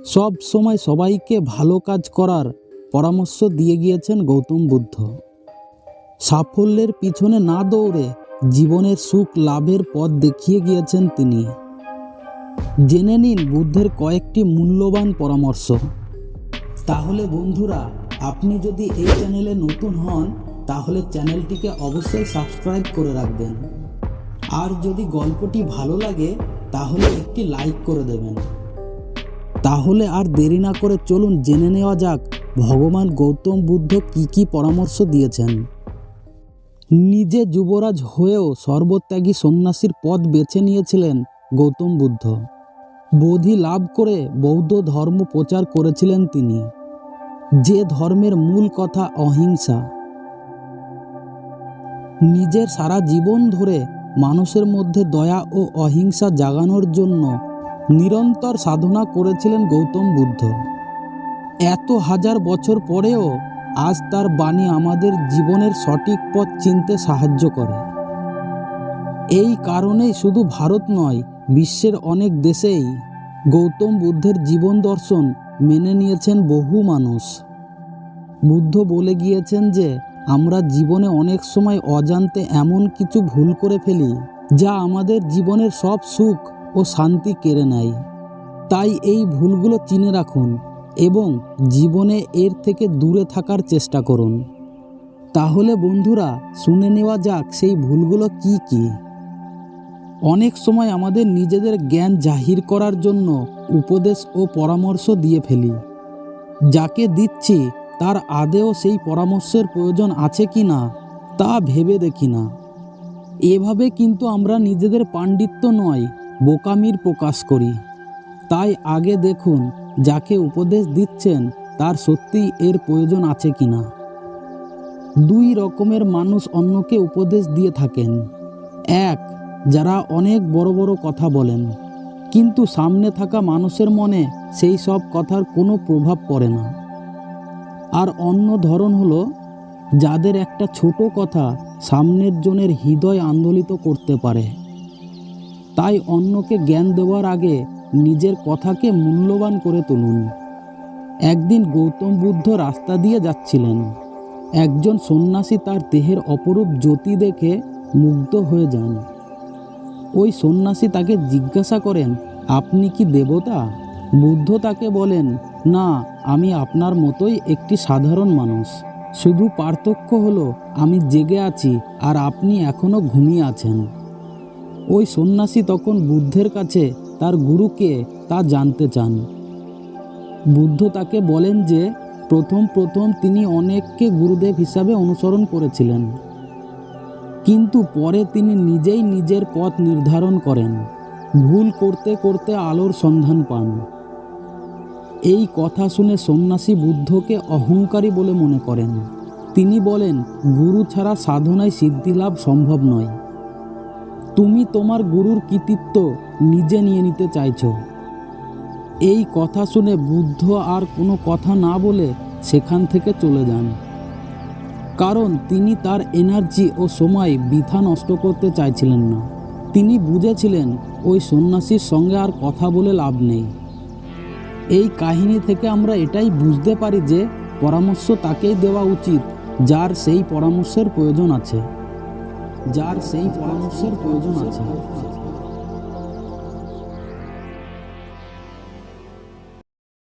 সব সময় সবাইকে ভালো কাজ করার পরামর্শ দিয়ে গিয়েছেন গৌতম বুদ্ধ। সাফল্যের পিছনে না দৌড়ে জীবনের সুখ লাভের পথ দেখিয়ে গিয়েছেন তিনি। জেনে নিন বুদ্ধের কয়েকটি মূল্যবান পরামর্শ। তাহলে বন্ধুরা, আপনি যদি এই চ্যানেলে নতুন হন তাহলে চ্যানেলটিকে অবশ্যই সাবস্ক্রাইব করে রাখবেন। আর যদি গল্পটি ভালো লাগে তাহলে একটি লাইক করে দেবেন। তাহলে আর দেরি না করে চলুন জেনে নেওয়া যাক ভগবান গৌতম বুদ্ধ কি পরামর্শ দিয়েছেন। নিজে যুবরাজ হয়েও সর্বত্যাগী সন্ন্যাসীর পথ বেছে নিয়েছিলেন গৌতম বুদ্ধ। বোধি লাভ করে বৌদ্ধ ধর্ম প্রচার করেছিলেন তিনি, যে ধর্মের মূল কথা অহিংসা। নিজের সারা জীবন ধরে মানুষের মধ্যে দয়া ও অহিংসা জাগানোর জন্য নিরন্তর সাধনা করেছিলেন গৌতম বুদ্ধ। এত হাজার বছর পরেও আজ তার বাণী আমাদের জীবনের সঠিক পথ চিনতে সাহায্য করে। এই কারণেই শুধু ভারত নয়, বিশ্বের অনেক দেশেই গৌতম বুদ্ধের জীবন দর্শন মেনে নিয়েছেন বহু মানুষ। বুদ্ধ বলে গিয়েছেন যে আমরা জীবনে অনেক সময় অজান্তে এমন কিছু ভুল করে ফেলি যা আমাদের জীবনের সব সুখ ও শান্তি কেড়ে নেয়। তাই এই ভুলগুলো চিনে রাখুন এবং জীবনে এর থেকে দূরে থাকার চেষ্টা করুন। তাহলে বন্ধুরা, শুনে নেওয়া যাক সেই ভুলগুলো কি। অনেক সময় আমাদের নিজেদের জ্ঞান জাহির করার জন্য উপদেশ ও পরামর্শ দিয়ে ফেলি। যাকে দিচ্ছি তার আদেও সেই পরামর্শের প্রয়োজন আছে কি না তা ভেবে দেখি না। এভাবে কিন্তু আমরা নিজেদের পাণ্ডিত্য নয়, বোকামির প্রকাশ করি। তাই আগে দেখুন যাকে উপদেশ দিচ্ছেন তার সত্যিই এর প্রয়োজন আছে কি না। দুই রকমের মানুষ অন্যকে উপদেশ দিয়ে থাকেন। এক, যারা অনেক বড় বড় কথা বলেন, কিন্তু সামনে থাকা মানুষের মনে সেই সব কথার কোনো প্রভাব পড়ে না। আর অন্য ধরন হলো যাদের একটা ছোট কথা সামনের জনের হৃদয় আন্দোলিত করতে পারে। তাই অন্যকে জ্ঞান দেওয়ার আগে নিজের কথাকে মূল্যবান করে তুলুন। একদিন গৌতম বুদ্ধ রাস্তা দিয়ে যাচ্ছিলেন। একজন সন্ন্যাসী তার দেহের অপরূপ জ্যোতি দেখে মুগ্ধ হয়ে যান। ওই সন্ন্যাসী তাকে জিজ্ঞাসা করেন, আপনি কি দেবতা? বুদ্ধ তাকে বলেন, না, আমি আপনার মতোই একটি সাধারণ মানুষ। শুধু পার্থক্য হলো আমি জেগে আছি আর আপনি এখনো ঘুমিয়ে আছেন। ওই সন্ন্যাসী তখন বুদ্ধের কাছে তার গুরুকে তা জানতে চান। বুদ্ধ তাকে বলেন যে প্রথম তিনি অনেককে গুরুদেব হিসাবে অনুসরণ করেছিলেন, কিন্তু পরে তিনি নিজেই নিজের পথ নির্ধারণ করেন। ভুল করতে করতে আলোর সন্ধান পান। এই কথা শুনে সন্ন্যাসী বুদ্ধকে অহংকারী বলে মনে করেন। তিনি বলেন, গুরু ছাড়া সাধনায় সিদ্ধিলাভ সম্ভব নয়। তুমি তোমার গুরুর কৃতিত্ব নিজে নিয়ে নিতে চাইছ। এই কথা শুনে বুদ্ধ আর কোনো কথা না বলে সেখান থেকে চলে যান, কারণ তিনি তার এনার্জি ও সময় বৃথা নষ্ট করতে চাইছিলেন না। তিনি বুঝেছিলেন ওই সন্ন্যাসীর সঙ্গে আর কথা বলে লাভ নেই। এই কাহিনী থেকে আমরা এটাই বুঝতে পারি যে পরামর্শ তাকেই দেওয়া উচিত যার সেই পরামর্শের প্রয়োজন আছে।